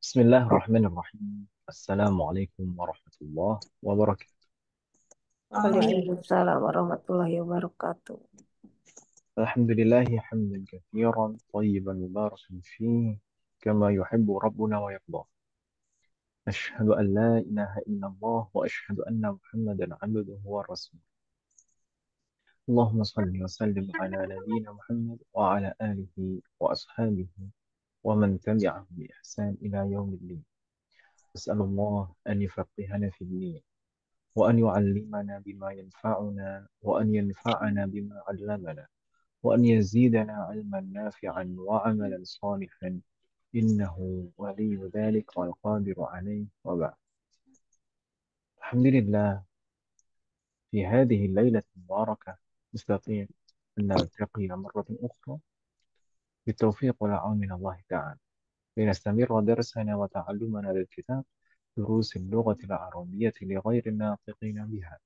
بسم الله الرحمن الرحيم. السلام عليكم ورحمة الله وبركاته. Waalaikumsalam warahmatullahi wabarakatuh. الحمد لله حمدا كثيرا طيبا مباركا فيه كما يحب ربنا ويرضى. أشهد أن لا إله إلا الله وأشهد أن محمدا عبده ورسوله. اللهم صل وسلم على نبينا محمد وعلى آله وأصحابه ومن تبعهم بإحسان إلى يوم الدين. أسأل الله أن يفقهنا في الدين وأن يعلمنا بما ينفعنا وأن ينفعنا بما علمنا وأن يزيدنا علما نافعا وعملا صالحا إنه ولي ذلك والقادر عليه وبعد. الحمد لله، في هذه الليلة المباركة نستطيع أن نلتقي مرة أخرى بالتوفيق والعون من الله تعالى لنستمر درسنا وتعلمنا للكتاب دروس اللغة العربية لغير الناطقين بها.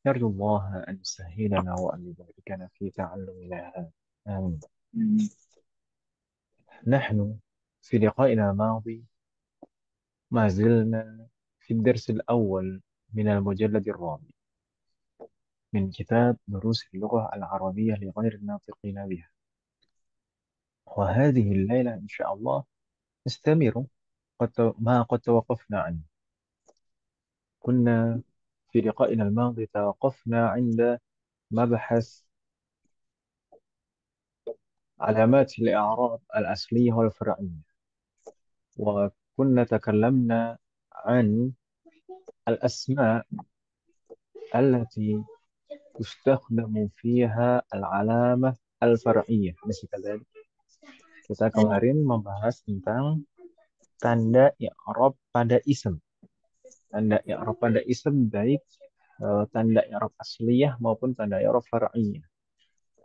نرجو الله أن يسهلنا وأن يباركنا في تعلمنا هذا. آمين. نحن في لقائنا الماضي ما زلنا في الدرس الأول من المجلد الرابع من كتاب دروس اللغة العربية لغير الناطقين بها، وهذه الليلة إن شاء الله نستمر قد توقفنا عنه. كنا في لقائنا الماضي توقفنا عند مبحث علامات الإعراب الأصلية والفرعية، وكنا تكلمنا عن الأسماء التي تستخدم فيها العلامة الفرعية. Masih كذلك. Kita kemarin membahas tentang tanda i'rab pada isim. Tanda i'rab pada isim baik tanda i'rab asliyah maupun tanda i'rab far'iyah.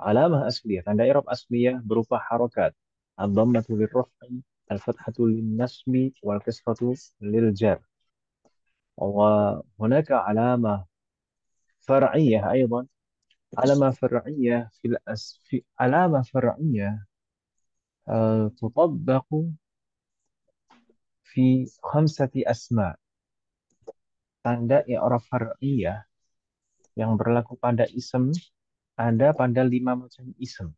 Alamah asliyah, tanda i'rab asliyah berupa harakat. Ad-dhammatu lirraf'i, al-fathatu lin-nasbi, wal-kasratu lil-jar. وهناك علامة فرعية أيضا. علامة فرعية في علامة فرعية تطبق في 5 أسماء. Tanda i'rab far'iyah yang berlaku pada isim ada pada 5 macam isim.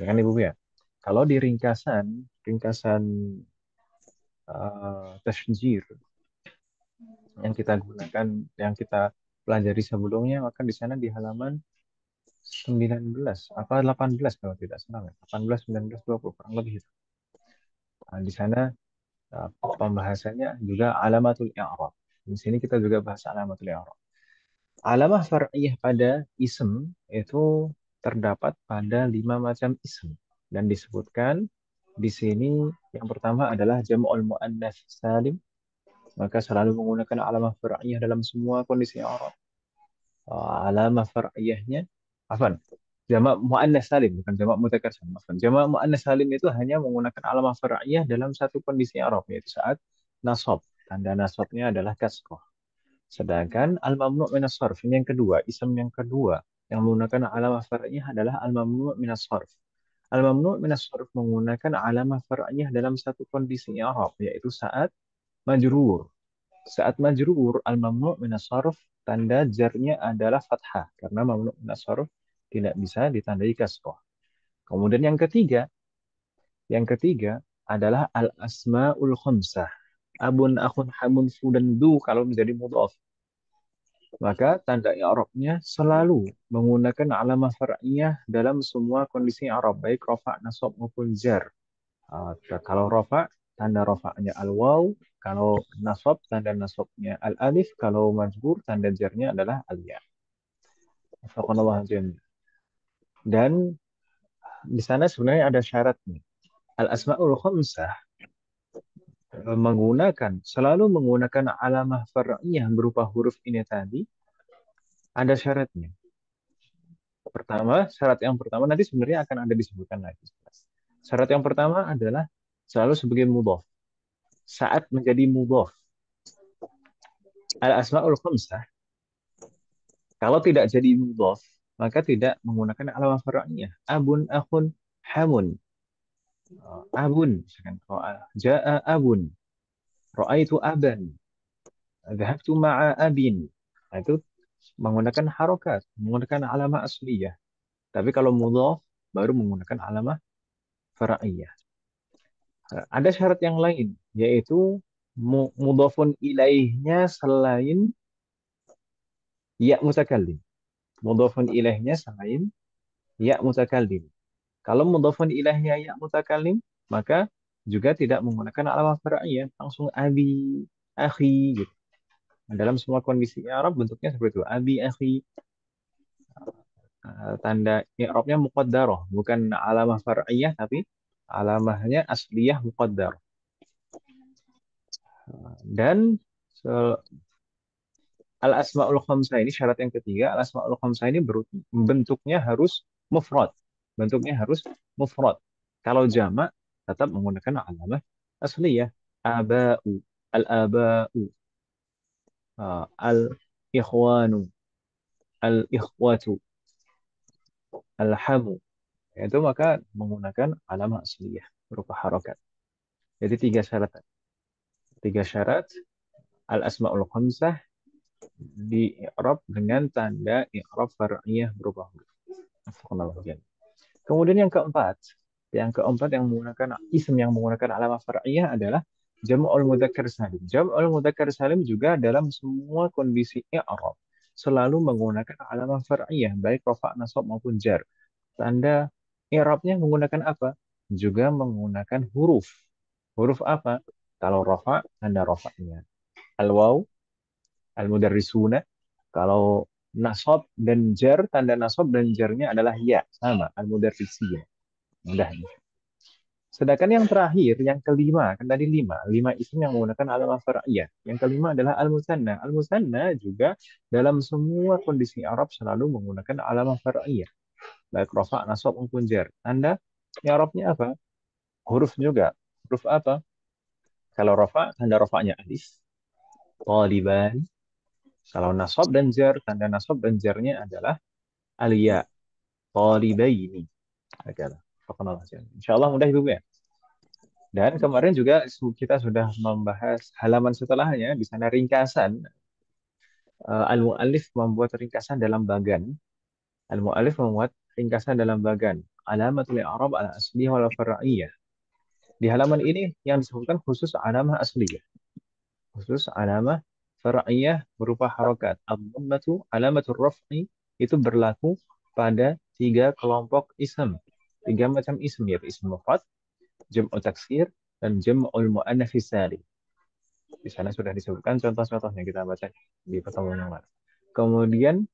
Ya kan Ibu ya? Kalau di ringkasan tasjir yang kita gunakan, yang kita pelajari sebelumnya, maka di sana di halaman 19 apa 18 kalau tidak salah, 18, 19, 20 kurang lebih itu. Nah, di sana pembahasannya juga alamatul i'rab. Di sini kita juga bahas alamatul i'rab. Alamah far'iyah pada ism itu terdapat pada 5 macam ism dan disebutkan di sini yang pertama adalah jam'ul muannats salim, maka selalu menggunakan alamah far'iyah dalam semua kondisi i'rab. Alamah far'iyahnya afan, jamak muannats salim bukan jamak mudzakkar salim. Jamak muannats salim itu hanya menggunakan alamah far'iyah dalam satu kondisi i'rab, yaitu saat nasab. Tanda nasabnya adalah kasrah. Sedangkan al-mamnu' minas sarf ini yang kedua, isim yang kedua yang menggunakan alamah far'iyah adalah al-mamnu' minas sarf. Al-mamnu' minas sarf menggunakan alamah far'iyah dalam satu kondisi i'rab, yaitu saat majrur. Saat majrur, al-mamnu' minas sarf tanda jarnya adalah fathah karena mamnu' minas sarf tidak bisa ditandai kasrah. Kemudian yang ketiga adalah al-asma'ul khamsah. Abun, akhun, hamun, fu, dan du kalau menjadi mudhaf. Maka tanda i'rabnya selalu menggunakan alamah far'iyah dalam semua kondisi i'rab, baik rafa', nasab maupun jar. Kalau rafa', tanda rafa'nya al-waw, kalau nasab, tanda nasabnya al-alif, kalau majbur, tanda jarnya adalah al-ya. Wafaqanallahu jami'an. Dan di sana sebenarnya ada syaratnya. Al-asma'ul khamsah selalu menggunakan alamah far'iyah berupa huruf ini tadi, ada syaratnya. Syarat yang pertama nanti sebenarnya akan ada disebutkan lagi. Syarat yang pertama adalah selalu sebagai mudhaf. Saat menjadi mudhaf, al-asmaul khamsah kalau tidak jadi mudhaf, maka tidak menggunakan alamah far'iyah. Abun, akhun, hamun. Abun, misalkan kalau ja'a abun. Ra'aitu aban. Dhahabtu ma'a abin. Nah, itu menggunakan harokat, menggunakan alamah asliyah. Tapi kalau mudhaf baru menggunakan alamah fara'iyah. Ada syarat yang lain, yaitu mudhafun ilaihnya selain ya mutakallim. Mudhafun ilaihnya selain ya mutakallim. Kalau mudhafun ilaihnya ya mutakallim, maka juga tidak menggunakan alamah far'iyah, langsung abi, akhi gitu. Dalam semua kondisi Arab bentuknya seperti itu. Abi, akhi, tanda i'rabnya muqaddarah, bukan alamah far'iyah tapi alamahnya asliyah muqaddarah. Dan al-asmaul khamsah ini syarat yang ketiga, al-asmaul khamsah ini bentuknya harus mufrad. Bentuknya harus mufrad. Kalau jamak tetap menggunakan alamah asliyah. Aba'u, al-aba'u, al-ikhwanu, al-ikhwatu, al-hamu. Itu maka menggunakan alamah asliyah berupa harokat. Jadi tiga syarat. Tiga syarat al-asmaul khamsah di i'rab dengan tanda i'rab far'iyah berupa huruf. Kemudian yang keempat yang menggunakan isim yang menggunakan alamah far'iyah adalah jam'ul mudzakkar salim. Jam'ul mudzakkar salim juga dalam semua kondisi i'rab selalu menggunakan alamah far'iyah baik rafa', nasab maupun jar. Tanda i'rabnya menggunakan apa? Juga menggunakan huruf. Huruf apa? Kalau rafa', tanda rafa'nya al-waw, al-mudarrisuna. Kalau nasab dan jar, tanda nasab dan jarnya adalah ya, sama, al-mudarrisina. Mudah. Sedangkan yang terakhir, yang kelima, kan tadi lima isim yang menggunakan alamah far'iyah. Yang kelima adalah al-musanna. Al-musanna juga dalam semua kondisi Arab selalu menggunakan alamah far'iyah. Baik rafa', nasab maupun jar. Tanda Arabnya apa? Huruf juga. Huruf apa? Kalau rafa', tanda rafa'nya alif. Taliban. Kalau nasab dan jar, tanda nasab dan jarnya adalah aliyah. Talibaini. Adalah. Insya Allah mudah Ibu ya. Dan kemarin juga kita sudah membahas halaman setelahnya, di sana ringkasan. Al-Mu'allif membuat ringkasan dalam bagan. Al-Mu'allif membuat ringkasan dalam bagan. Alamatul i'rab ala asliyah wal far'iyah. Di halaman ini yang disebutkan khusus alamah asliyah. Khusus alamah far'iyah berupa harokat. Al-dhammatu alamatul raf'i itu berlaku pada tiga kelompok ism. Tiga macam ism, yaitu ism mufrad, jam'u taksir, dan jam'ul mu'annats salim. Di sana sudah disebutkan contoh-contohnya kita baca di pertemuan yang lalu. Kemudian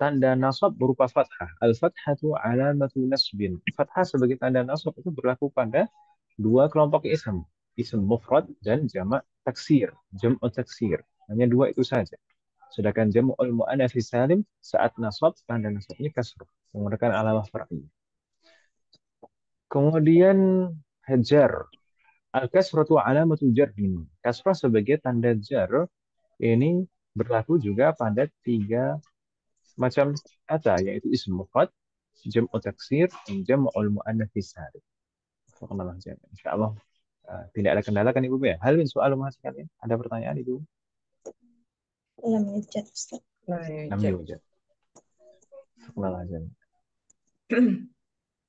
tanda nasab berupa fathah. Al-fathatu alamatu nasbin. Fathah sebagai tanda nasab itu berlaku pada dua kelompok ism. Ism mufrad dan jamak taksir. Jam'u taksir. Hanya dua itu saja. Sedangkan jam'ul mu'annats salim saat nasab tanda nasabnya kasrah menggunakan alamah far'iyah. Kemudian hajar. Al-kasratu alamatu jarrin. Kasrah sebagai tanda jar ini berlaku juga pada tiga macam kata, yaitu ism mufrad, jam'u taksir, dan jam'ul mu'annats salim. Insyaallah tidak ada kendala kan Ibu ya? Hal min soal mas sekalian? Ada pertanyaan Ibu? Lam yujad, Ustaz. Lam yujad.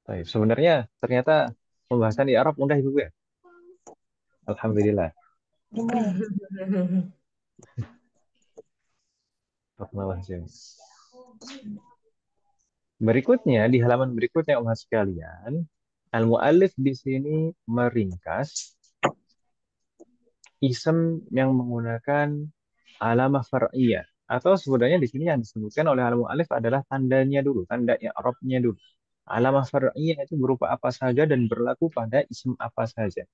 Baik, sebenarnya ternyata pembahasan di Arab mudah Ibu ya? Alhamdulillah. Lumayan. Berikutnya, di halaman berikutnya umat sekalian, Al-Mu'allif di sini meringkas isem yang menggunakan alamah far'iyah. Atau sebenarnya di sini yang disebutkan oleh Al-Mu'allif adalah tandanya dulu, tanda i'rabnya dulu. Alamah far'iyah itu berupa apa saja dan berlaku pada isem apa saja.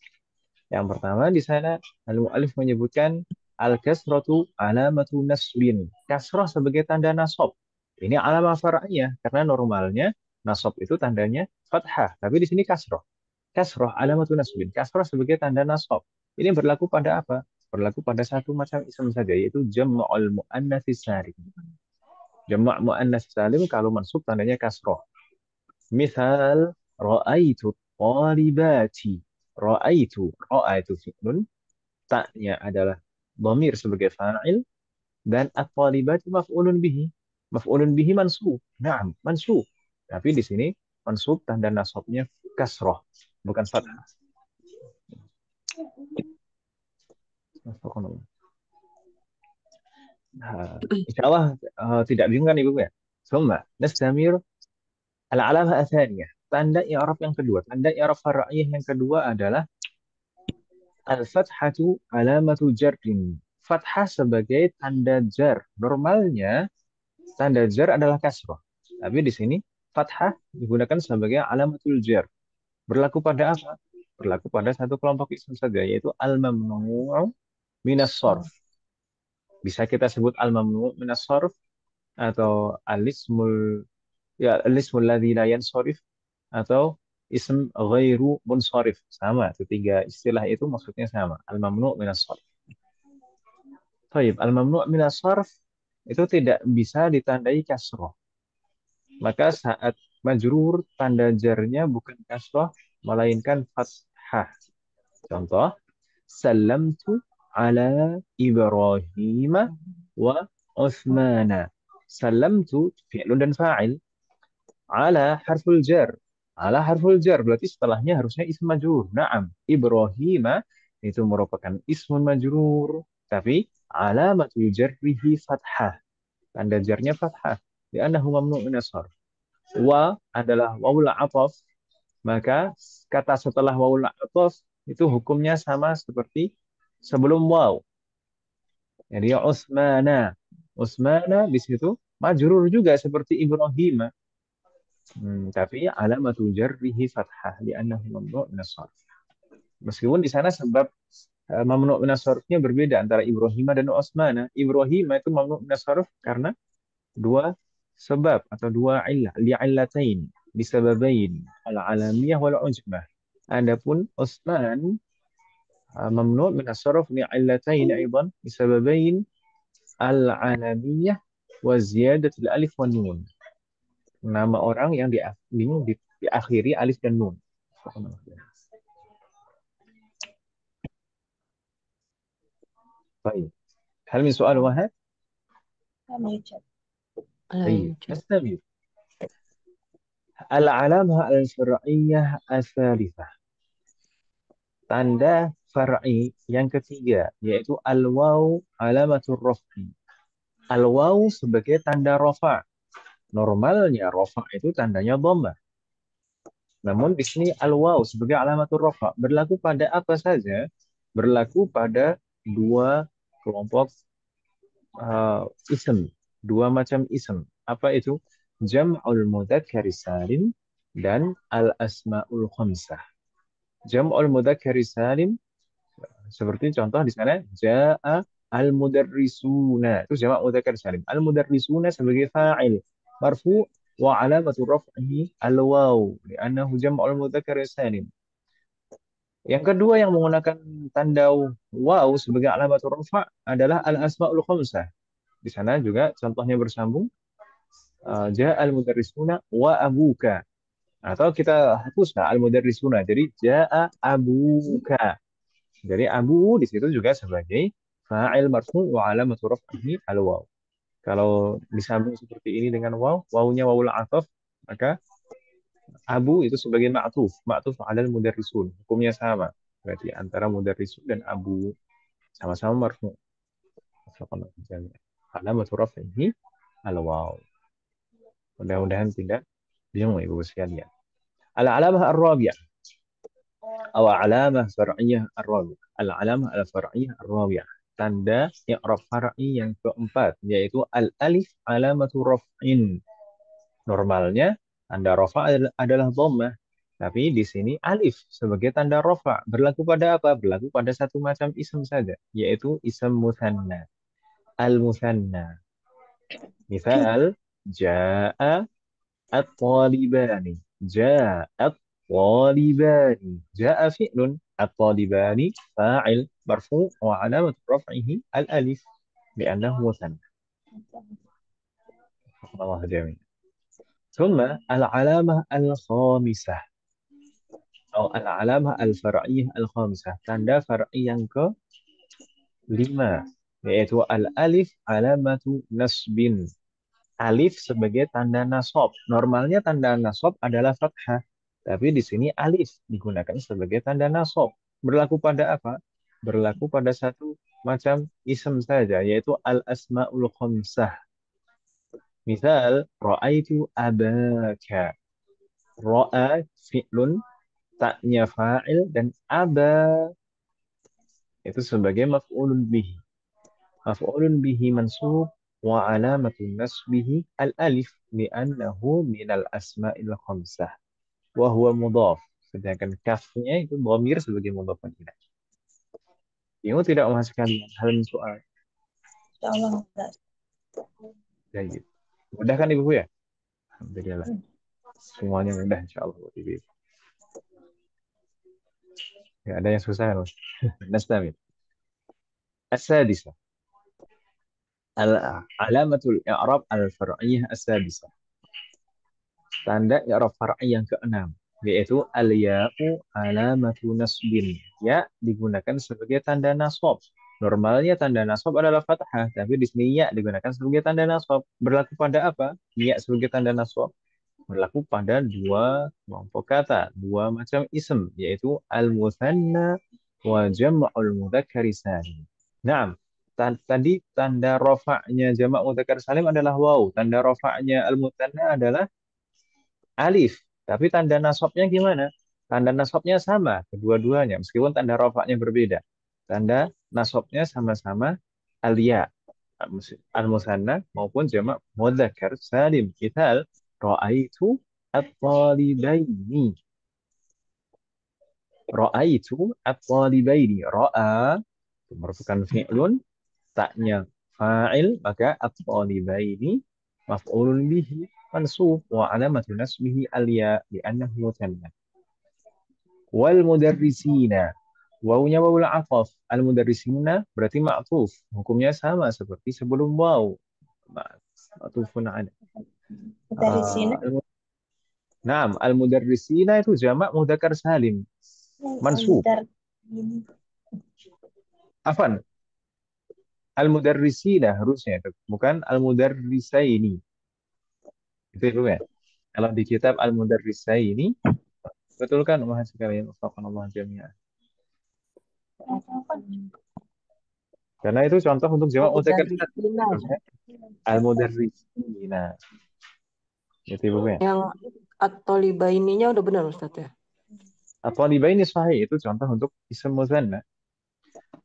Yang pertama di sana Al-Mu'allif menyebutkan al-kasratu alamatu nasbin. Kasrah sebagai tanda nasab. Ini alamah far'iyah karena normalnya nasab itu tandanya fathah, tapi di sini kasrah. Kasrah alamatu nasbin. Kasrah sebagai tanda nasab. Ini berlaku pada apa? Berlaku pada satu macam ism saja, yaitu jam'ul mu'annats salim. Jama' mu'annats salim kalau mansub tandanya kasrah. Misal ra'aitu talibati. Ra'aitu fi'lun taknya adalah dhamir sebagai fa'il, dan at-talibati maf'ulun bihi. Maf'ulun bihi mansub. Naam, mansub. Tapi di sini mansub tanda nasabnya kasroh, bukan fathah. Nah, insya Allah tidak bingung kan Ibu ya? Summa nastamir al-alamah athaniyah. Tanda i'rab yang kedua, tanda i'rab far'iyah yang kedua adalah al-fathatu alamatu jarrin. Fathah sebagai tanda jar. Normalnya tanda jar adalah kasroh. Tapi di sini fathah digunakan sebagai alamatul jar. Berlaku pada apa? Berlaku pada satu kelompok isim saja, yaitu al-mamnu'u minas sorf. So. Bisa kita sebut al-mamnu' minas sorf atau al-ismul, ya al-ismul ladzi la yansharif, atau ism ghairu munsharif. Sama, ketiga istilah itu maksudnya sama. Al-mamnu' minas sorf. Baik, al-mamnu' minas sorf itu tidak bisa ditandai kasroh. Maka saat majrur tanda jarnya bukan kasroh melainkan fathah. Contoh, salamtu ala Ibrahim wa Utsmana. Salamtu fi'lun dan fa'il, ala harful jar. Ala harful jar berarti setelahnya harusnya ism majrur. Naam, Ibrahim itu merupakan ismun majrur, tapi alamatul jarrihi fathah. Tanda jarnya fathah. Li'annahu mamnu' min as-sarf. Wa adalah wawul ataf, maka kata setelah wawul ataf itu hukumnya sama seperti sebelum waw. Jadi Utsmana. Utsmana di situ majrur juga seperti Ibrahim. Tapi alamatul jarrihi fathah li'annahu mamnu' min as-sarf. Meskipun di sana sebab mamnu' min as-sarfnya berbeda antara Ibrahim dan Utsmana. Ibrahim itu mamnu' min as-sarf karena dua sebab atau dua illah, li'illatain, disababain, al-alamiyah wal ujmah. Adapun Utsman mamnu' min as-sarf li'illatain aidan, disababain al-alamiyah wa ziyadatul alif wan nun. Nama orang yang diakhiri alif dan nun. Baik. هل من سؤال واحد؟ لم يوجد. لا طيب يوجد. نستمر. العلامة الفرعية الثالثة. Tanda far'i yang ketiga, yaitu al-waw alamatur raf'i. Al-waw sebagai tanda rafa'. Normalnya rafa' itu tandanya dhamma. Namun di sini al-waw sebagai alamatur rafa' berlaku pada apa saja? Berlaku pada dua kelompok ism, dua macam ism. Apa itu? Jam'ul mudzakkari salim dan al-asma'ul khamsah. Jam'ul mudzakkari salim seperti contoh di sana jaa al-mudarrisuna. Itu jamak mudzakkar salim. Al-mudarrisuna sebagai fa'il marfu wa alamatu raf'ihi al-waw li'annahu jam'ul mudzakkar salim. Yang kedua yang menggunakan tanda waw sebagai alamatul rafa' adalah al-asma'ul khamsah. Di sana juga contohnya bersambung. Ja'al mudarrisuna wa abuka. Atau kita hapus al-mudarrisuna. Jadi ja'a abuka. Jadi abu di situ juga sebagai fa'il marfu' wa alamatu raf'ihi al-waw. Kalau disambung seperti ini dengan waw, wawnya wawul ataf, maka abu itu sebagai ma'tuf, ma'tuf 'alal mudarrisun. Hukumnya sama. Berarti antara mudarrisun dan abu sama-sama marfu'. Alamatu raf'ihi al-waw. Mudah-mudahan tidak bingung Ibu sekalian. Al-alamah ar-rabi'ah atau alamah far'iyah ar-rabi'ah. Al-alamah al-far'iyah ar-rabi'ah. Tanda i'rab far'i yang keempat yaitu al-alif alamatu raf'in. Normalnya tanda rafa' adalah dhammah. Tapi di sini alif sebagai tanda rafa' berlaku pada apa? Berlaku pada satu macam ism saja, yaitu ism mutsanna. Al-mutsanna. Misal jaa الطالبان جاء الطالبان جاء فعل الطالبان فاعل مرفوع وعلامة رفعه الألف لأنه مثنى الله جميل ثم العلامة الخامسة أو العلامة الفرعية الخامسة tanda فرعي yang 5, yaitu al-alif alamatu nasbin. Alif sebagai tanda nasab. Normalnya tanda nasab adalah fathah, tapi di sini alif digunakan sebagai tanda nasab. Berlaku pada apa? Berlaku pada satu macam isim saja, yaitu al-asmaul khamsah. Misal, ra'aitu abaka. Ra'a fi'lun, taknya fa'il, dan aba itu sebagai maf'ulun bihi. Maf'ulun bihi mansub wa alamatun nasbihi al-alif li'annahu minal asma'il khamsah wa huwa mudhaf. Sedangkan kafnya itu dhamir sebagai mudhaf ilaih. Ini tidak masuk kalian hal soal. Insyaallah enggak. Jadi, mudah kan Ibu ya? Alhamdulillah. Hmm. Semuanya mudah insyaallah buat Ibu. Nggak ada yang susah loh. Nastamil. As-sadisah. Alamatul i'rab al-far'iyyah as-sadisah. Tanda i'rab far'i yang keenam, yaitu al-ya'u alamatu nasbin. Ya digunakan sebagai tanda nasab. Normalnya tanda nasab adalah fathah, tapi di sini ya digunakan sebagai tanda nasab. Berlaku pada apa? Ya sebagai tanda nasab berlaku pada dua kelompok kata, dua macam isim, yaitu al-mutsanna wa jam'ul mudzakkar salim. Nah, tadi tanda rofaknya jamak mudzakkar salim adalah waw, tanda rofaknya al-mutsanna adalah alif. Tapi tanda nasabnya gimana? Tanda nasabnya sama kedua-duanya, meskipun tanda rofaknya berbeda. Tanda nasabnya sama-sama alia, al-musanna maupun jamak mudzakkar salim. Misal, ra'aitu at-talibaini. Ra'aitu at-talibaini. Ra'a itu merupakan fi'lun, taknya fa'il, maka at-talibaini maf'ulun bihi mansub wa alamatu nasbihi al-ya li'annahu muthanna. Wal mudarrisina. Wawunya wawul ataf. Al mudarrisina berarti ma'tuf. Hukumnya sama seperti sebelum waw. Ma'tufun ada. Dari sini Naam, al mudarrisina itu jamak mudzakkar salim. Mansub. bentar ini. Afan, al mudarrisina harusnya itu, bukan al mudarrisaini. Itu ya. Kalau di kitab al mudarrisaini, betul kan mahasiswa sekalian? Wafaqanallah jami'an. Karena itu contoh untuk jamak Oh, mudzakkar dari salim. Cina. Harusnya al mudarrisina. Itu Ibu ya. Yang at-toliba ininya udah benar Ustadz ya? Atau ini sahih itu contoh untuk isim musanna.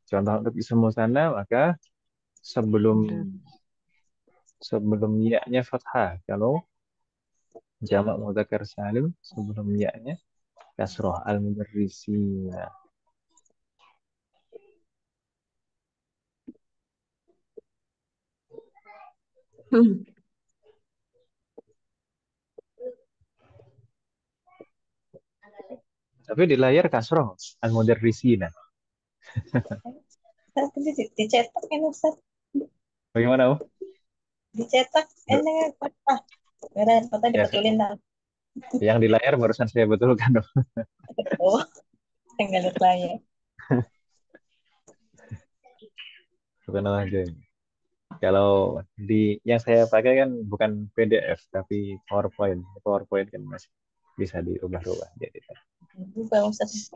Contoh untuk isim musanna maka sebelum Udah. sebelum ya-nya fathah. Kalau jamak mudzakkar salim sebelum ya-nya kasroh al-mudarrisina. Tapi di layar kasroh al-mudarrisina. Tadi dicetak kan Ustaz? Bagaimana, Bu? Dicetak enaknya patah. Keren, patah Ya, dibetulin lah. yang di layar barusan saya betulkan, Bu. Oh, tinggal lihat layar. Bukan aja. Kalau di yang saya pakai kan bukan PDF tapi PowerPoint. PowerPoint kan masih bisa dirubah-rubah jadi. Bukan Ustaz.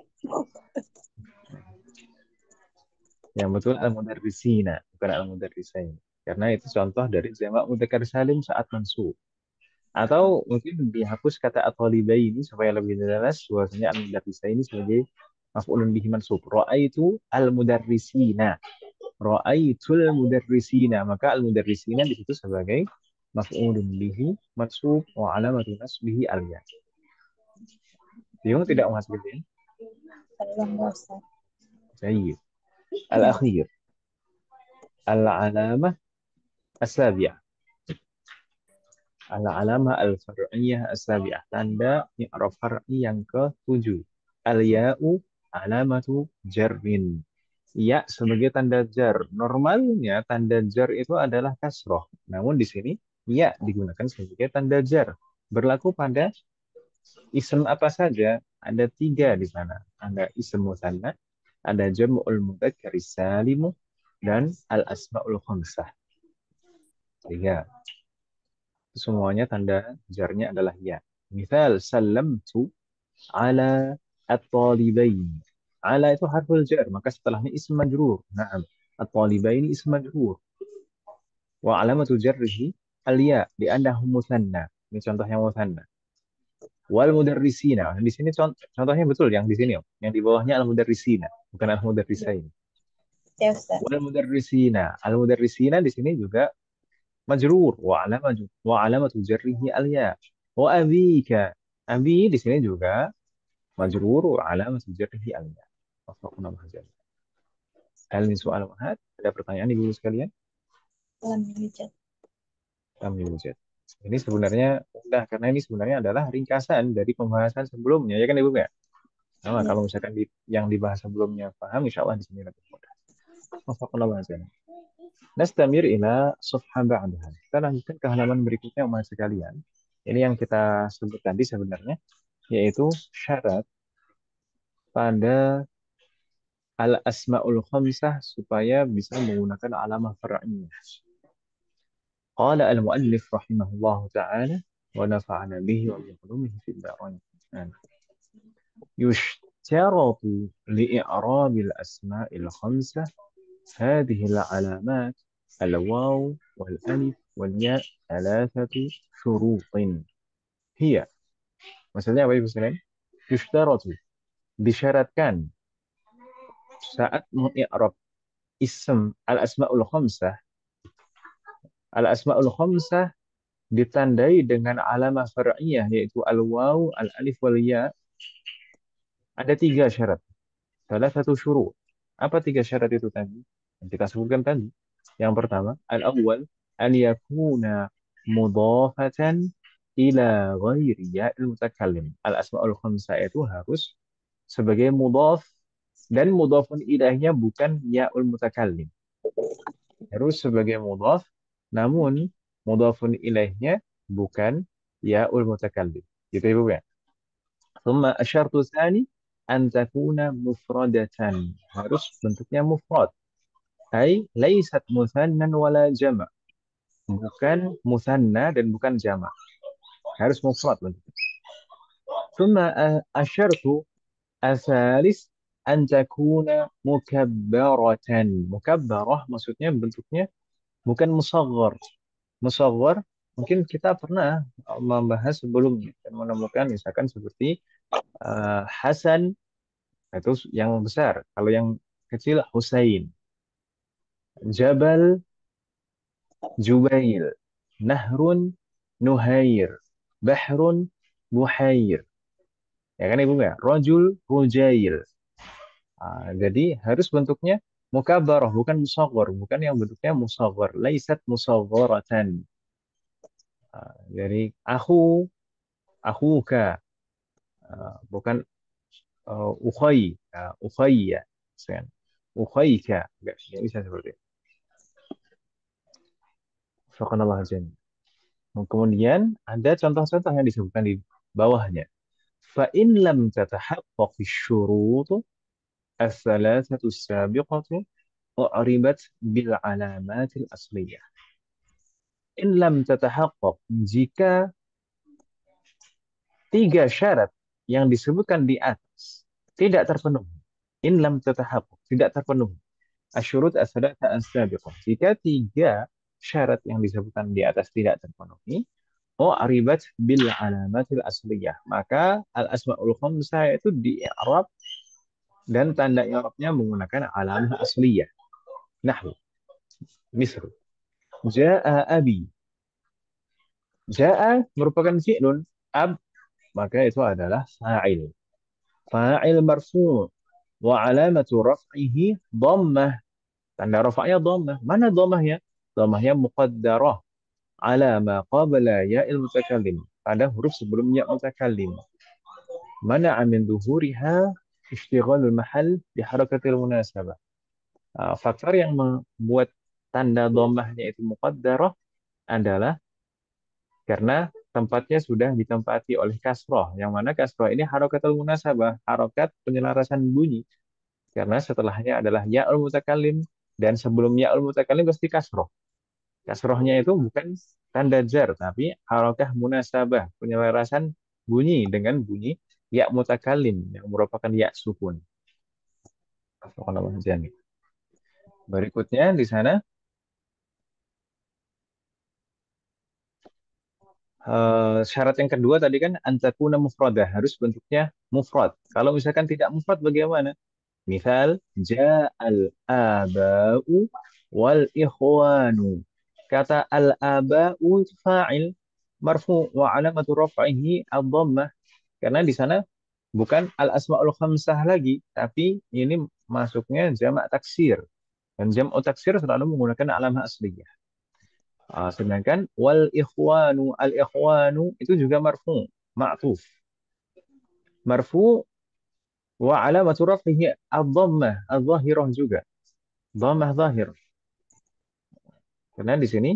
Yang betul al-mudarrisina, bukan al-mudarrisain. Karena itu contoh dari jamak mudzakkar salim saat mansub. Atau mungkin dihapus kata at-talibaini supaya lebih jelas bahwasanya al-mudarrisaini sebagai maf'ulun bihi mansub. Ra'aitu al-mudarrisina. Ra'aitul mudarrisina. Maka al-mudarrisina di situ sebagai maf'ulun bihi mansub wa alamatu nasbihi al-ya. Bingung tidak Mas Bidin? Tolong Ustaz. Baik. Al-akhir. Al-alamah as-sabi'ah. Al-alamah al-far'iyah as-sabi'ah. Tanda i'rab far'i yang ke-7. Al-ya'u alamatu jarrin. Ya sebagai tanda jar. Normalnya tanda jar itu adalah kasroh. Namun di sini ya digunakan sebagai tanda jar. Berlaku pada isim apa saja? Ada 3 di sana. Ada isim musanna, ada jam'ul mudzakkar salimu, dan al-asma'ul khamsah. Tiga. Semuanya tanda jarnya adalah ya. Misal salamtu ala at-talibain. Ala itu harful jar, maka setelahnya ism majrur. Naam. At-talibain ism majrur. Wa alamatu jarrihi al-ya li'annahu muthanna. Ini contoh yang muthanna. Wal mudarrisina. Di sini contohnya betul yang di sini, Om. Yang di bawahnya al mudarrisina, bukan al mudarrisain. Ya Ustaz. Wal mudarrisina. Al mudarrisina di sini juga majrur wa alamatu jarrihi al ya. Wa abika. Abi di sini juga majrur wa alamatu jarrihi al ya. Wafaqna mahajal. Hal min soal mahad? Ada pertanyaan ibu sekalian? Lam yujad. Kami wujud. Ini sebenarnya mudah karena ini sebenarnya adalah ringkasan dari pembahasan sebelumnya, ya kan Ibu ya? Sama Ya. kalau misalkan yang dibahas sebelumnya paham, insya Allah di sini lebih mudah. Wafaqna mahajal. Nastamir ila safha ba'daha. Kita lanjutkan ke halaman berikutnya, umat sekalian. Ini yang kita sebut tadi sebenarnya, yaitu syarat pada al-asma'ul khamsah supaya bisa menggunakan alamah far'iyah. Qala al-muallif rahimahullahu ta'ala wa nafa'ana bihi wa bi'ulumihi fid darain. يشترط لإعراب الأسماء الخمسة هذه العلامات الواو والألف والياء ثلاثة شروط هي. Maksudnya apa Ibu sekalian? Yushtaratu, disyaratkan saat mengi'rab ism al-asma'ul khamsah. Al-asma'ul khamsah ditandai dengan alamah far'iyah yaitu al-waw, al-alif wal ya. Ada tiga syarat. Salah satu syurut. Apa tiga syarat itu tadi? Yang kita sebutkan tadi. Yang pertama, al-awwal an yakuna mudhafatan ila ghairi ya'il mutakallim. Al-asma'ul khamsah itu harus sebagai mudhaf dan mudhafun ilainya bukan ya'ul mutakallim. Harus sebagai mudhaf namun mudhafun ilaihnya bukan ya'ul mutakallim. Gitu Ibu ya. ثم الشرط الثاني أن تكون مفردة. Harus bentuknya mufrad. Ay laysat muthannan wala jama'. Bukan muthanna dan bukan jama'. Harus mufrad bentuknya. ثم الشرط الثالث أن تكون مكبرة. Mukabbarah maksudnya bentuknya bukan musaghar. Musaghar mungkin kita pernah membahas sebelumnya dan menemukan misalkan seperti Hasan itu yang besar. Kalau yang kecil Husain. Jabal Jubail. Nahrun Nuhair. Bahrun Buhair. Ya kan Ibu ya? Rajul Rujail. Jadi harus bentuknya mukabarah, bukan musaghar, bukan yang bentuknya musaghar. Laisat musagharatan. Jadi akhuka, bukan ukhay, ukhayya. Ukhayka. Enggak bisa seperti itu. Subhanallah jami. Kemudian ada contoh-contoh yang disebutkan di bawahnya. Fa in lam tatahaqqaq asy-syurut الثلاثة السابقة أعربت بالعلامات الأصلية. In lam tatahaqqaq, jika tiga syarat yang disebutkan di atas tidak terpenuhi. In lam tatahaqqaq, tidak terpenuhi. Asyurut as-salata as-sabiqah. Jika tiga syarat yang disebutkan di atas tidak terpenuhi, aribat bil alamatil asliyah. Maka al-asma'ul khamsah itu di-i'rab dan tanda i'rabnya menggunakan alamah asliyah. Nahwu. Misal. Ja'a abi. Ja'a merupakan fi'lun. Ab, maka itu adalah fa'il. Fa'il marfu' wa alamatu raf'ihi dhammah. Tanda rafa'nya dhammah. Mana dhammahnya? Dhammahnya muqaddarah ala ma qabla ya'il mutakallim. Pada huruf sebelum ya' mutakallim. Mana'a min dhuhuriha ishtighalul mahal di harakatil munasabah. Faktor yang membuat tanda dhammahnya itu muqaddarah adalah karena tempatnya sudah ditempati oleh kasroh, yang mana kasroh ini harakatul munasabah, harokat penyelarasan bunyi. Karena setelahnya adalah ya'ul mutakallim, Dan sebelum ya'ul mutakallim pasti kasroh. Kasrohnya itu bukan tanda jar, tapi harokah munasabah, penyelarasan bunyi dengan bunyi ya mutakallim yang merupakan ya sukun. Berikutnya di sana syarat yang kedua tadi kan antakuna mufradah, harus bentuknya mufrad. Kalau misalkan tidak mufrad bagaimana? Misal ja'al aba'u wal ikhwanu. Kata al-aba'u itu fa'il marfu wa alamatu raf'ihi ad-dhammah. Karena di sana bukan al-asmaul khamsah lagi, tapi ini masuknya jamak taksir. Dan jamak taksir selalu menggunakan alamah asliyah. Sedangkan wal ikhwanu, al ikhwanu itu juga marfu, ma'tuf. Marfu wa alamatu raf'ihi ad-dhammah, adh-dhahirah juga. Dhammah zahir. Karena di sini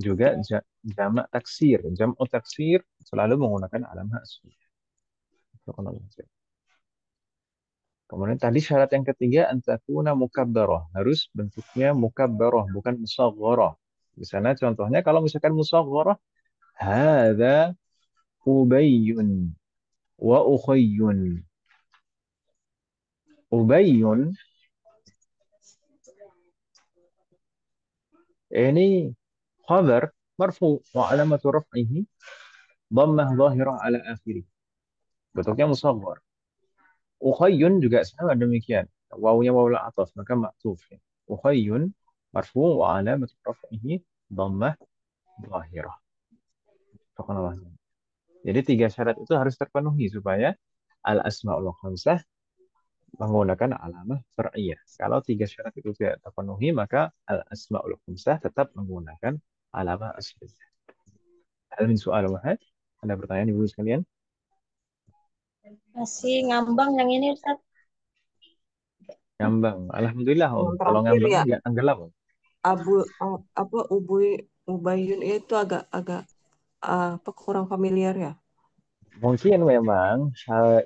juga jamak taksir. Jamak taksir selalu menggunakan alamah asliyah. Kemudian tadi syarat yang ketiga antakuna mukabbarah, harus bentuknya mukabbarah bukan musagharah. Di sana contohnya kalau misalkan musagharah hadza ubayyun wa ukhayyun. Ubayyun ini khabar marfu wa alamatu raf'ihi dhammah dhahirah ala akhirih. Bentuknya musaghar. Ukhayyun juga sama demikian. Wawunya wawul ataf maka maktuf. Ukhayyun marfu wa alamatu raf'ihi dhammah dhahirah. Subhanallah. Jadi tiga syarat itu harus terpenuhi supaya al-asma'ul khamsah menggunakan alamah far'iyah. Kalau tiga syarat itu tidak terpenuhi, maka al-asma'ul khamsah tetap menggunakan alamah asliyah. Hal min soal wahad? Ada pertanyaan ibu sekalian? Masih ngambang yang ini Ustaz. Ngambang. Alhamdulillah. Yang Kalau terakhir ngambang ya nggak tenggelam. apa Ubayun itu agak apa kurang familiar ya. Mungkin memang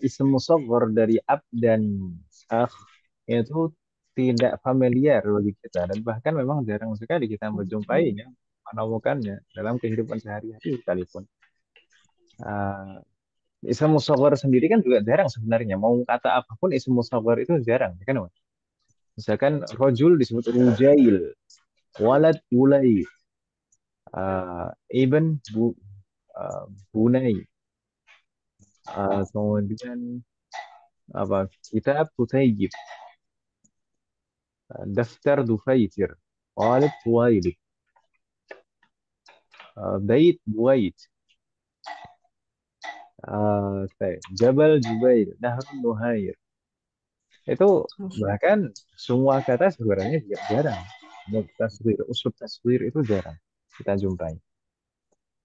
isim musaghar dari ab dan akh itu tidak familiar bagi kita dan bahkan memang jarang sekali kita menjumpainya, menemukannya dalam kehidupan sehari-hari sekalipun. Uh, Isim musaghar sendiri kan juga jarang sebenarnya. Mau kata apapun isim musaghar itu jarang, ya kan? Mas? Misalkan rojul disebut rujail, walad ulai, ibn bunai, kemudian apa kitab kutayyib, daftar dufaitir, walid tuwailid, bait buait, jabal jubair, nahrun nuhair. Itu bahkan semua kata sebenarnya juga jarang. Taswir, uslub taswir itu jarang kita jumpai.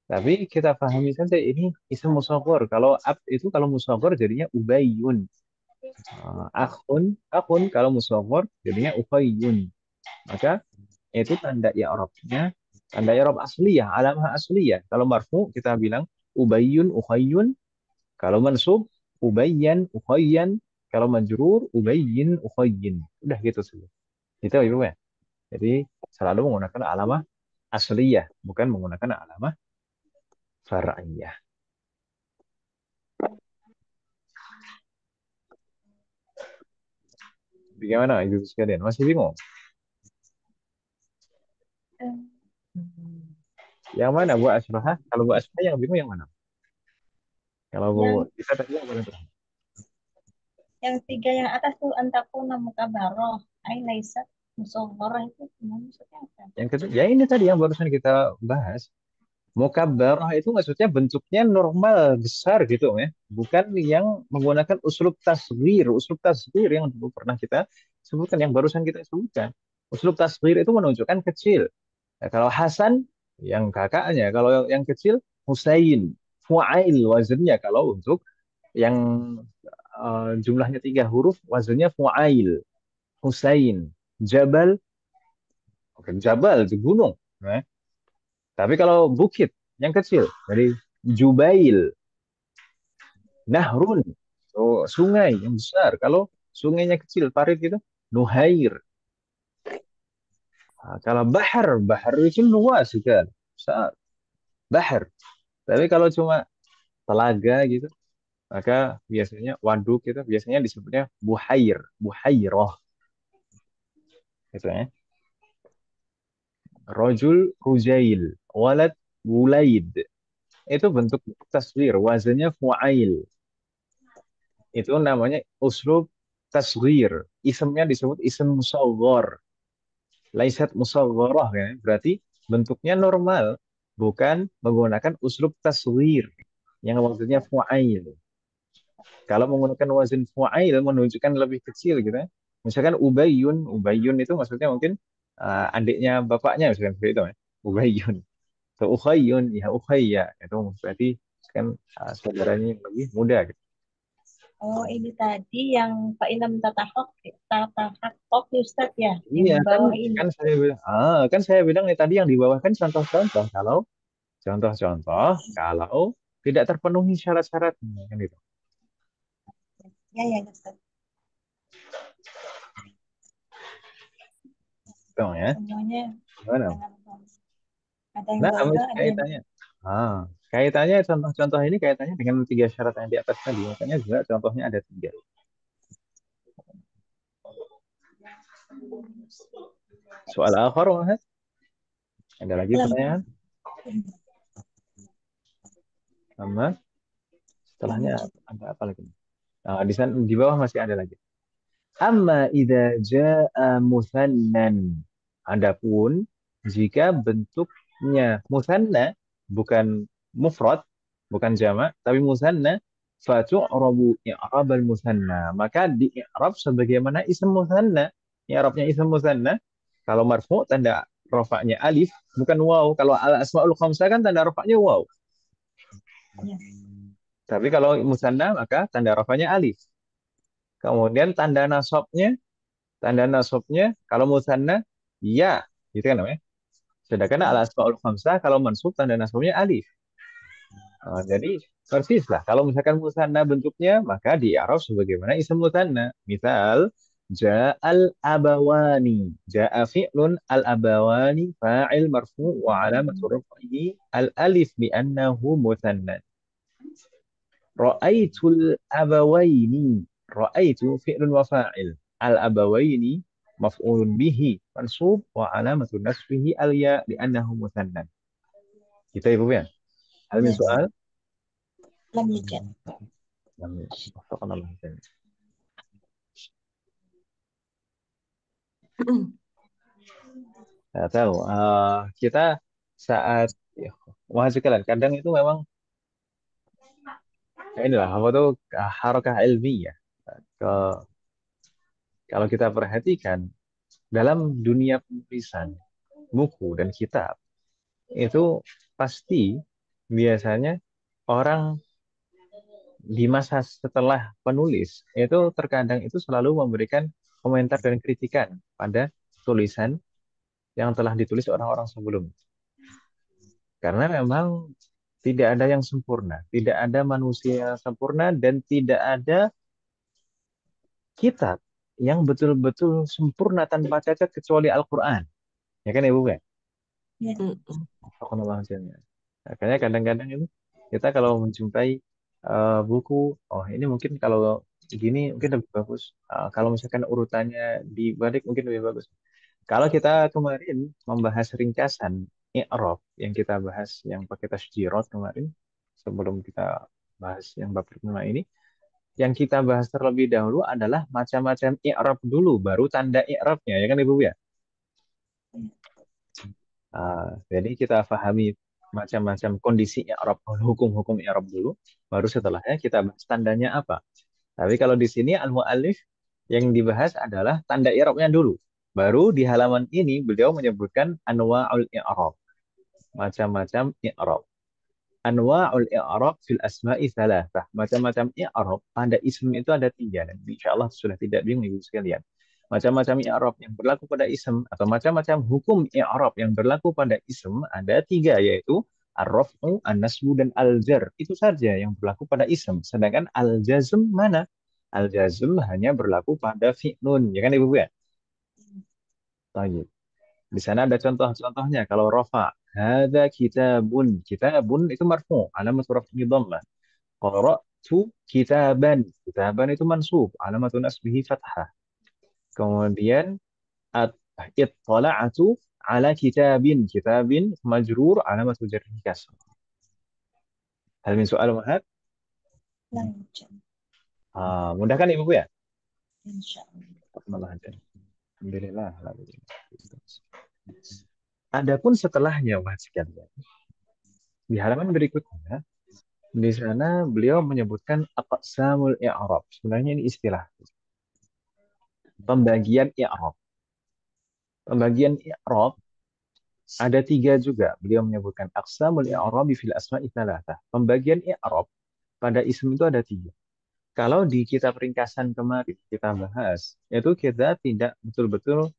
Tapi kita pahami saja ini isim musaghar. Kalau ab itu kalau musaghar jadinya ubayyun. Akhun kalau musaghar jadinya ukhayyun. Maka itu tanda i'rabnya, tanda i'rab asliyah, alamah asliyah. Kalau marfu kita bilang ubayyun ukhayyun. Kalau mansub ubayyan ukhayyan. Kalau majrur ubayyin ukhayyin. Udah gitu saja. Itu Ibu ya. Jadi selalu menggunakan alamah asliyah, bukan menggunakan alamah far'iyah. Bagaimana Ibu sekalian? Masih bingung? Yang mana Bu Asrah? Kalau Bu Asrah yang bingung yang mana? Kalau Bu Yang kita tadi yang mana tuh? yang tiga yang atas tuh antakuna mukabaroh. Ai laisat musaghharah itu gimana maksudnya apa? Yang kedua, ya ini tadi yang barusan kita bahas. Mukabbarah itu maksudnya bentuknya normal, besar gitu ya. Bukan yang menggunakan uslub tasghir. Uslub tasghir yang dulu pernah kita sebutkan, yang barusan kita sebutkan. Uslub tasghir itu menunjukkan kecil. Ya, kalau Hasan, yang kakaknya. Kalau yang kecil, Husain. Fu'ail wazannya. Kalau untuk yang jumlahnya tiga huruf, wazannya Fu'ail. Husain. Jabal, oke, Jabal itu gunung. Ya. Tapi kalau bukit yang kecil, dari Jubail, Nahrun, oh, sungai yang besar. Kalau sungainya kecil, parit gitu, Nuhair. Nah, kalau bahar itu luas kan. Bahar. Tapi kalau cuma telaga gitu, maka biasanya waduk itu biasanya disebutnya buhairoh gitu ya. Rojul rujail, walad wulaid. Itu bentuk tasghir, wazannya fu'ail. Itu namanya uslub tasghir. Isemnya disebut isem musawwar. Laisat musawwarah ya. Berarti bentuknya normal, bukan menggunakan uslub tasghir yang maksudnya fu'ail. Kalau menggunakan wazan fu'ail menunjukkan lebih kecil gitu ya. Misalkan Ubayyun itu maksudnya mungkin adiknya bapaknya misalkan seperti itu ya. Ubayyun. Atau Ukhayyun, ya Ukhayya. Itu berarti kan saudaranya yang lebih muda gitu. Oh, ini tadi yang Pak Ilham Tatahok Ustadz ya, yang Iya di kan bawah ini. kan saya bilang kan saya bilang nih tadi yang di bawah kan contoh-contoh kalau contoh-contoh kalau tidak terpenuhi syarat-syaratnya kan itu. Ya, ya, Ustadz. Itu ya. Semuanya Gimana? dengan ada yang Nah, bangga, ada yang kaitannya. Kaitannya contoh-contoh ini kaitannya dengan tiga syarat yang di atas tadi. Makanya juga contohnya ada tiga. Soal akhir, Mas. Ada lagi belum. pertanyaan? Sama setelahnya ada apa lagi? Nah, di sana di bawah masih ada lagi. Amma idza jaa musannan. Adapun jika bentuknya musanna bukan mufrad, bukan jamak, tapi musanna fatu'rabu i'rabal musanna. Maka di i'rab sebagaimana ism musanna. I'rabnya ism musanna kalau marfu tanda rafa'nya alif bukan waw. Kalau al asmaul khamsah kan tanda rafa'nya waw. Ya. Tapi kalau musanna maka tanda rafa'nya alif. Kemudian tanda nasabnya kalau musanna ya, gitu kan namanya. Sedangkan al asmaul khamsah kalau mansub tanda nasabnya alif. Jadi persis lah. Kalau misalkan musanna bentuknya maka di i'rab sebagaimana isim musanna. Misal ja'al abawani. Ja'a fi'lun al abawani fa'il marfu' wa alamatu raf'ihi al alif li'annahu musanna. Ra'aitul abawaini. Ra'aitu fi'lun wa fa'il. Al abawaini maf'ulun bihi mansub wa alamatu nasbihi al ya li'annahu musanna. Kita Ibu ya. Hal min Ya, soal? lam yujad. Saya tahu. Kita saat ya, wahai sekalian, kadang itu memang inilah apa tuh harakah ilmiah. Ke, kalau kita perhatikan dalam dunia penulisan buku dan kitab itu pasti biasanya orang di masa setelah penulis itu terkadang itu selalu memberikan komentar dan kritikan pada tulisan yang telah ditulis orang-orang sebelum. Karena memang tidak ada yang sempurna, tidak ada manusia yang sempurna dan tidak ada kitab yang betul-betul sempurna tanpa cacat kecuali Al-Quran. Ya kan Ibu ya? Ya. Makanya kadang-kadang itu kita kalau menjumpai buku, oh ini mungkin kalau gini mungkin lebih bagus. Kalau misalkan urutannya dibalik mungkin lebih bagus. Kalau kita kemarin membahas ringkasan i'rab yang kita bahas yang pakai tasjirot kemarin sebelum kita bahas yang bab pertama ini, yang kita bahas terlebih dahulu adalah macam-macam i'rab dulu baru tanda i'rabnya ya kan Ibu ya. Jadi kita pahami macam-macam kondisi i'rab, hukum-hukum i'rab dulu, baru setelahnya kita bahas tandanya apa. Tapi kalau di sini al-mu'allif yang dibahas adalah tanda i'rabnya dulu. Baru di halaman ini beliau menyebutkan anwa'ul i'rab, macam-macam i'rab. Anwa'ul i'rab fil asma'i thalathah. Macam-macam i'rab pada ism itu ada tiga. Dan insya Allah sudah tidak bingung ibu sekalian. Macam-macam i'rab yang berlaku pada ism atau macam-macam hukum i'rab yang berlaku pada ism ada tiga yaitu ar-raf'u, an-nasbu, dan al-jar. Itu saja yang berlaku pada ism. Sedangkan al-jazm mana? Al-jazm hanya berlaku pada fi'lun. Ya kan Ibu ya? Baik. Di sana ada contoh-contohnya. Kalau rofa, hadza kitabun. Kitabun itu marfu, alamat raf'i dhammah. Qara'tu kitaban. Kitaban itu mansub, alamat nasbihi fathah. Kemudian at ittala'tu ala kitabin. Kitabin majrur, alamat jarrihi kasr. Hal min soal Muhammad? لا يوجد Mudah kan Ibu ya? إن شاء الله. Alhamdulillah. Alhamdulillah. Adapun setelahnya, Mas sekalian, di halaman berikutnya, di sana beliau menyebutkan aqsamul i'rab. Sebenarnya ini istilah pembagian i'rab. Pembagian i'rab ada tiga juga. Beliau menyebutkan aqsamul i'rabi fil asma'i tsalatsah. Pembagian i'rab pada isim itu ada tiga. Kalau di kitab ringkasan kemarin kita bahas, itu kita tidak betul-betul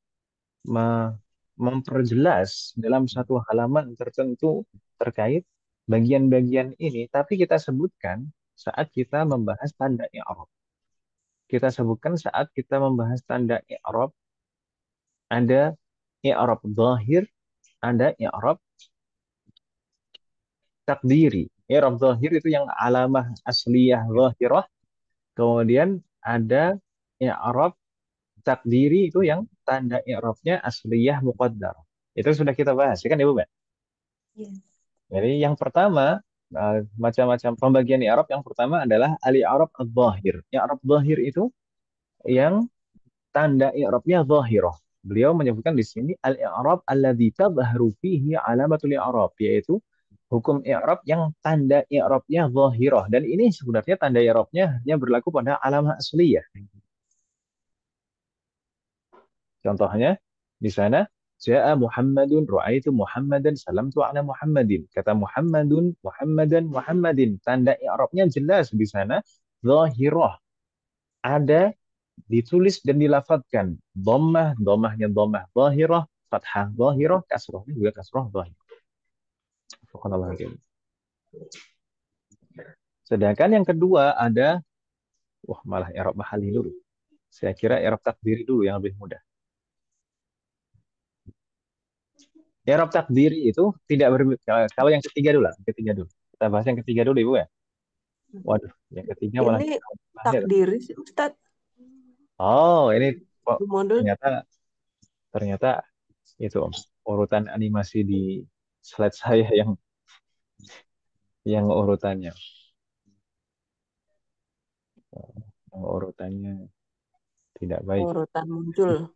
memperjelas dalam satu halaman tertentu terkait bagian-bagian ini, tapi kita sebutkan saat kita membahas tanda i'rab. Kita sebutkan saat kita membahas tanda i'rab, ada i'rab zahir, ada i'rab takdiri. I'rab zahir itu yang alamah asliyah zahirah, kemudian ada i'rab takdiri itu yang tanda i'rabnya asliyah muqaddar. Itu sudah kita bahas, ya kan Ibu, Mbak? Iya. Jadi yang pertama, macam-macam pembagian i'rab yang pertama adalah al-i'rab adz-dzahir. I'rab dzahir itu yang tanda i'rabnya zahirah. Beliau menyebutkan di sini al-i'rab alladzi tadhharu fihi alamatul i'rab, yaitu hukum i'rab yang tanda i'rabnya zahirah, dan ini sebenarnya tanda i'rabnya hanya berlaku pada alamah asliyah. Contohnya di sana Ja'a Muhammadun, ra'aitu Muhammadan, salamtu ala Muhammadin. Kata Muhammadun, Muhammadan, Muhammadin. Tanda i'rabnya jelas di sana, zahirah. Ada ditulis dan dilafadzkan. Dhammah, dhammahnya dhammah zahirah, fathah zahirah, kasrahnya juga kasrah zahirah. Subhanallah. Sedangkan yang kedua ada, malah i'rab mahali dulu. Saya kira i'rab takdiri dulu yang lebih mudah. I'rab takdiri itu tidak kalau yang ketiga dulu lah, ketiga dulu. Kita bahas yang ketiga dulu Ibu ya. Waduh, yang ketiga malah Ini takdiri sih Ustadz. Oh, ini kok Di modul. ternyata itu urutan animasi di slide saya yang urutannya. Yang urutannya tidak baik. Urutan muncul.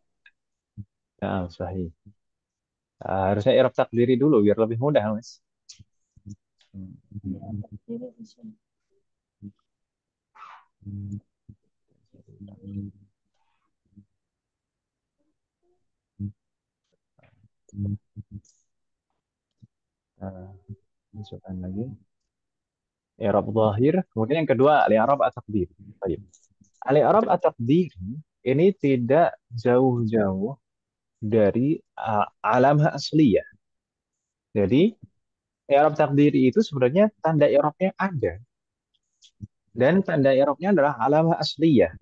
Sahih. Harusnya i'rab takdiri dulu biar lebih mudah, Mas. Jadi di sini. Masukkan lagi. I'rab zahir, kemudian yang kedua al-i'rab at-taqdir. Baik. Al-i'rab at-taqdir ini tidak jauh-jauh dari alamah asliyah. Jadi i'rab takdiri itu sebenarnya tanda i'rabnya ada. Dan tanda i'rabnya adalah alamah asliyah.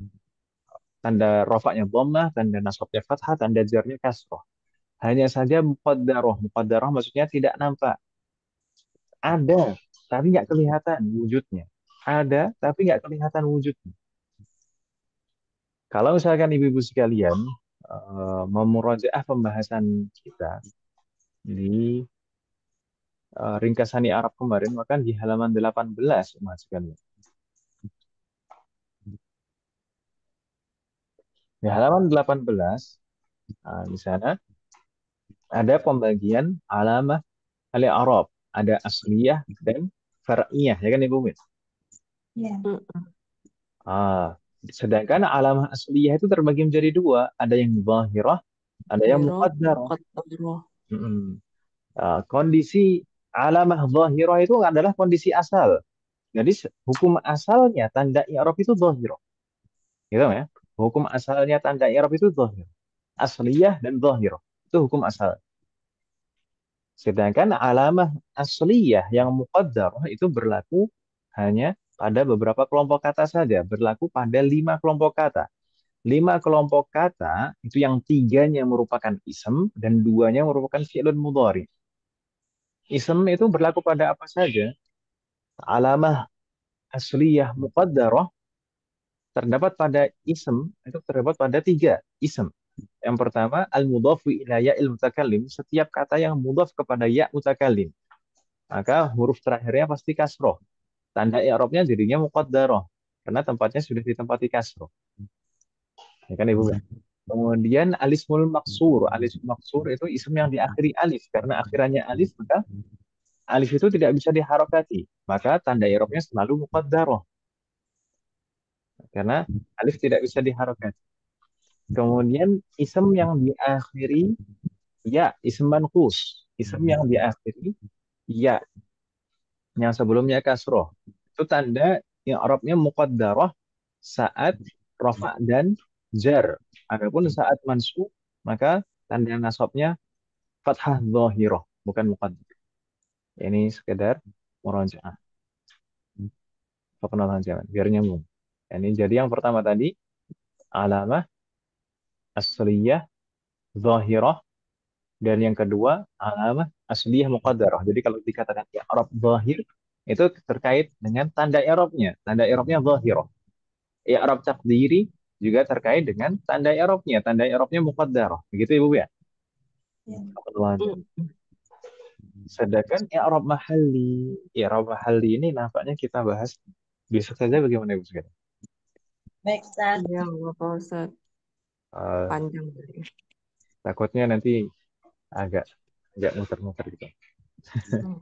Tanda rofaknya dhammah, tanda nasabnya fathah, tanda jarnya kasrah. Hanya saja muqaddarah. Muqaddarah maksudnya tidak nampak. Ada, tapi nggak kelihatan wujudnya. Ada, tapi nggak kelihatan wujudnya. Kalau misalkan ibu-ibu sekalian memurajaah pembahasan kita di ringkasan Arab kemarin, maka di halaman 18, Mas sekalian. Di halaman 18, di sana ada pembagian alamah al-i'rab, ada asliyah dan far'iyah, ya kan Ibu Min? Iya. Sedangkan alamah asliyah itu terbagi menjadi dua, ada yang zahirah, ada yang muqaddarah. Kondisi alamah zahirah itu adalah kondisi asal. Jadi hukum asalnya tanda i'rab itu zahirah. Gitu ya? Hukum asalnya tanda i'rab itu zahir. Asliyah dan zahirah. Itu hukum asal. Sedangkan alamah asliyah yang muqaddarah itu berlaku hanya pada beberapa kelompok kata saja. Berlaku pada 5 kelompok kata. 5 kelompok kata itu yang 3-nya merupakan ism dan 2-nya merupakan fi'lun mudhari. Ism itu berlaku pada apa saja? Alamah asliyah muqaddarah terdapat pada ism itu terdapat pada 3 ism. Yang pertama al-mudhafu ila ya'il mutakallim, setiap kata yang mudhaf kepada ya mutakallim, maka huruf terakhirnya pasti kasroh. Tanda i'rabnya jadinya muqaddarah karena tempatnya sudah ditempati kasroh. Ya kan Ibu? Kemudian alismul maksur. Alismul maksur itu isim yang diakhiri alif. Karena akhirannya alif, maka alif itu tidak bisa diharokati. Maka tanda i'rabnya selalu muqaddarah. Karena alif tidak bisa diharokati. Kemudian isim yang diakhiri ya, isim manqus. Isim yang diakhiri ya, yang sebelumnya kasroh. Itu tanda i'rabnya muqaddarah saat rafa dan jar. Adapun saat mansub, maka tanda nasabnya fathah dhahirah, bukan muqaddar. Ini sekedar murajaah. Perkenalan jangan, biar nyambung. Ini jadi yang pertama tadi alamah asliyah dhahirah, dan yang kedua alamah asliyah muqaddarah. Jadi kalau dikatakan i'rab dhahir itu terkait dengan tanda i'rabnya. Tanda i'rabnya dhahirah. I'rab taqdiri juga terkait dengan tanda i'rabnya. Tanda i'rabnya muqaddarah. Begitu Ibu ya? Ya. Perkenalan jangan. Sedangkan i'rab mahalli ini nampaknya kita bahas besok saja, bagaimana Ibu sekarang? Baik, Ustaz. Iya, Bapak Ustadz. Eh, Panjang. takutnya nanti agak agak muter-muter gitu. Hmm.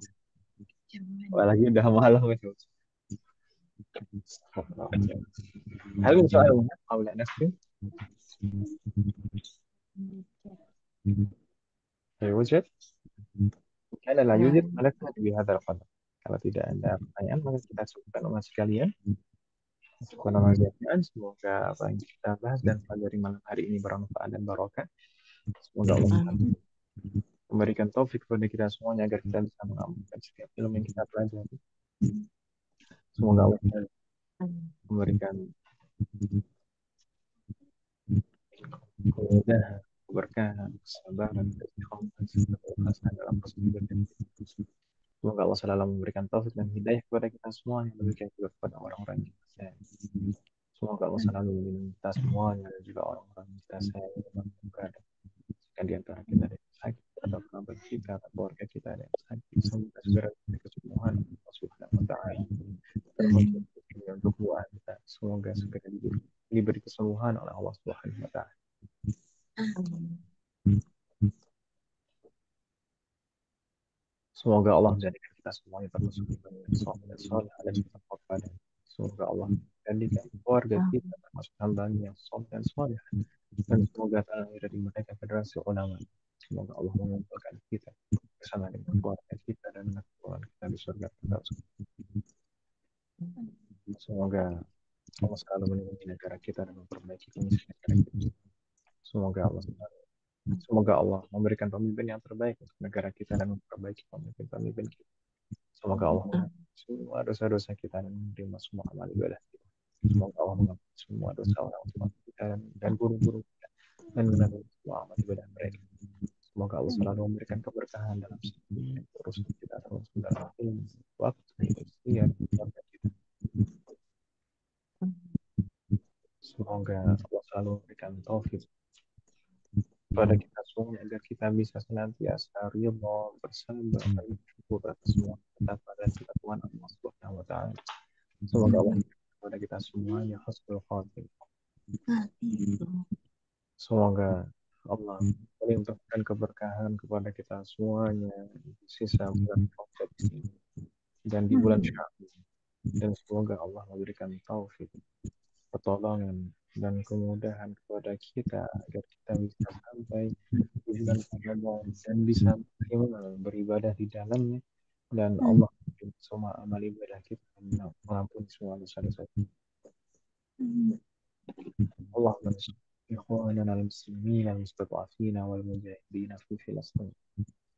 Apalagi udah malam itu. Hal min soal حول نفسي يوجد كان لا Ya, يوجد فنكتفي بهذا القدر. Kalau tidak ada pertanyaan, maka kita cukupkan umat sekalian. Cukupkan umat sekalian. Semoga apa yang kita bahas dan pelajari malam hari ini bermanfaat dan barokah. Semoga Allah amin. memberikan taufik kepada kita semuanya agar kita bisa mengamalkan setiap ilmu yang kita pelajari. Semoga Allah memberikan kemudahan, keberkahan, kesabaran, keistiqomahan, serta keikhlasan dalam proses beribadah. Semoga Allah selalu memberikan taufik dan hidayah kepada kita semua, yang demikian juga kepada orang-orang yang kita sayangi. Semoga Allah selalu melindungi kita semuanya dan juga orang-orang yang kita sayangi dan berada di antara kita ada yang sakit atau kerabat kita atau keluarga kita ada yang sakit. Semoga segera diberi kesembuhan Allah Subhanahu wa Ta'ala, termasuk untuk doa kita. Semoga segera diberi kesembuhan oleh Allah Subhanahu wa Ta'ala. Semoga Allah menjadikan kita semuanya termasuk yang soleh dan bertakwa. Semoga Allah menjadikan keluarga kita termasuk hamba yang soleh dan soleh, dan semoga terlahir dari mereka generasi ulama. Semoga Allah mengumpulkan kita bersama dengan keluarga kita dan anak keluarga kita di surga Firdaus. Semoga Allah selalu melindungi negara kita dan memperbaiki kondisi negara kita. Semoga Allah memberikan pemimpin yang terbaik untuk negara kita dan memperbaiki pemimpin-pemimpin kita. Semoga Allah mengampuni semua dosa-dosa kita dan menerima semua amal ibadah kita. Semoga Allah mengampuni semua dosa orang tua kita dan guru-guru kita dan menerima semua amal ibadah mereka. Semoga Allah selalu memberikan keberkahan dalam setiap urusan kita, termasuk dalam ilmu, waktu, ikhtiar, keluarga kita. Semoga Allah selalu memberikan taufik kepada kita semua agar kita bisa senantiasa ridha, bersabar, dan bersyukur atas semua ketetapan dan ketentuan Allah Subhanahu wa Ta'ala. Semoga Allah memberikan kepada kita semuanya husnul khatimah. Semoga Allah melimpahkan keberkahan kepada kita semuanya di sisa bulan Rajab ini dan di bulan Syawal. Dan semoga Allah memberikan taufik, pertolongan, dan kemudahan kepada kita agar kita bisa sampai di bulan Ramadan dan bisa maksimal beribadah di dalamnya, dan Allah menerima semua amal ibadah kita dan mengampuni semua dosa-dosa kita. Allah mansur إخواننا المسلمين المستضعفين والمجاهدين في فلسطين.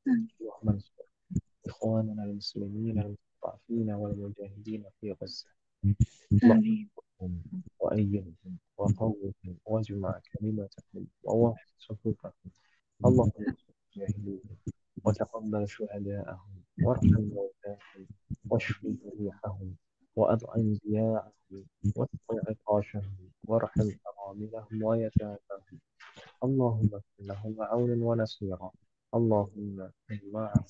اللهم انصر إخواننا المسلمين المستضعفين والمجاهدين في غزة. اللهم وأيدهم وقوهم واجمع كلمتهم ووحد صفوفهم اللهم انصر المجاهدين وتقبل شهداءهم وارحم موتاهم واشف جريحهم وأطعم ضياعهم واسق عطاشهم وارحم أراملهم ويتاماهم اللهم كن لهم عونا ونصيرا اللهم كن معهم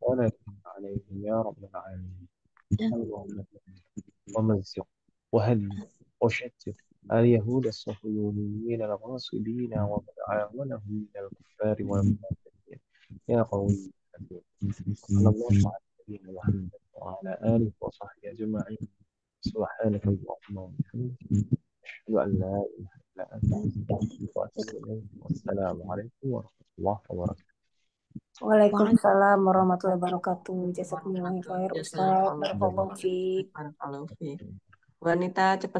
ولا تكن عليهم يا رب العالمين اللهم ومزق وهدم وشتت اليهود الصهيونيين الغاصبين ومن عاونهم من الكفار والمنافقين يا قوي يا حكيم صلى الله على نبينا محمد وعلى آله وصحبه أجمعين سبحانك اللهم وبحمدك أشهد أن لا إله إلا أنت أستغفرك وأتوب إليك والسلام عليكم ورحمة الله وبركاته. Waalaikumsalam warahmatullahi wabarakatuh. Jazakumullah khair Ustaz. Jazakallah. Barakallahu fiik. Barakallahu fiik. Wanita cepat